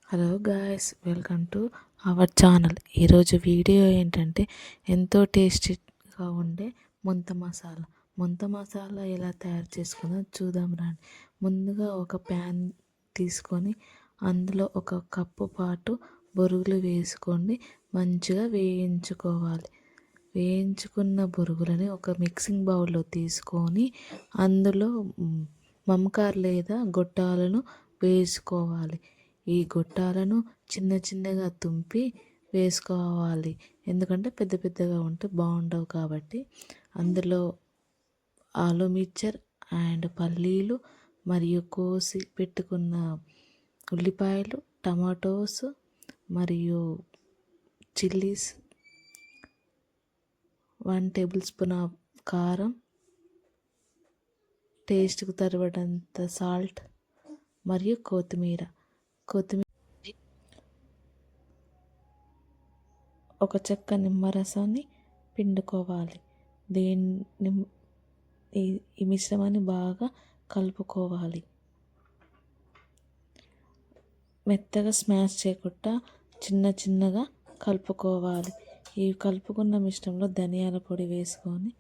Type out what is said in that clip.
Hello guys, welcome to our channel. ఈరోజు video ఏంటంటే ఎంతో టేస్టీగా ఉండే ముంత మసాలా ఎలా తయారు చేసుకుందో చూద్దాం రండి. ముందుగా ఒక ప్యాన్ తీసుకొని అందులో ఒక కప్పు పాటు బొరుగులు వేసుకొని మంచిగా వేయించుకోవాలి. వేయించుకున్న బొరుగులని ఒక మిక్సింగ్ బౌల్లో తీసుకొని అందులో మమకార్ లేదా గొట్టాలను వేసుకోవాలి. ఈ గొట్టాలను చిన్న చిన్నగా తుంపి వేసుకోవాలి, ఎందుకంటే పెద్ద పెద్దగా ఉంటే బాగుండవు కాబట్టి. అందులో ఆలు మిక్చర్ అండ్ పల్లీలు మరియు కోసి పెట్టుకున్న ఉల్లిపాయలు, టమాటోస్ మరియు చిల్లీస్, 1 టేబుల్ స్పూన్ ఆఫ్ కారం, టేస్ట్కు తరిగినంత సాల్ట్ మరియు కొత్తిమీర ఒక చెక్క నిమ్మరసాన్ని పిండుకోవాలి. దీన్ని ఈ మిశ్రమాన్ని బాగా కలుపుకోవాలి. మెత్తగా స్మాష్ చేయకుండా చిన్నగా కలుపుకోవాలి. ఈ కలుపుకున్న మిశ్రమంలో ధనియాల పొడి వేసుకొని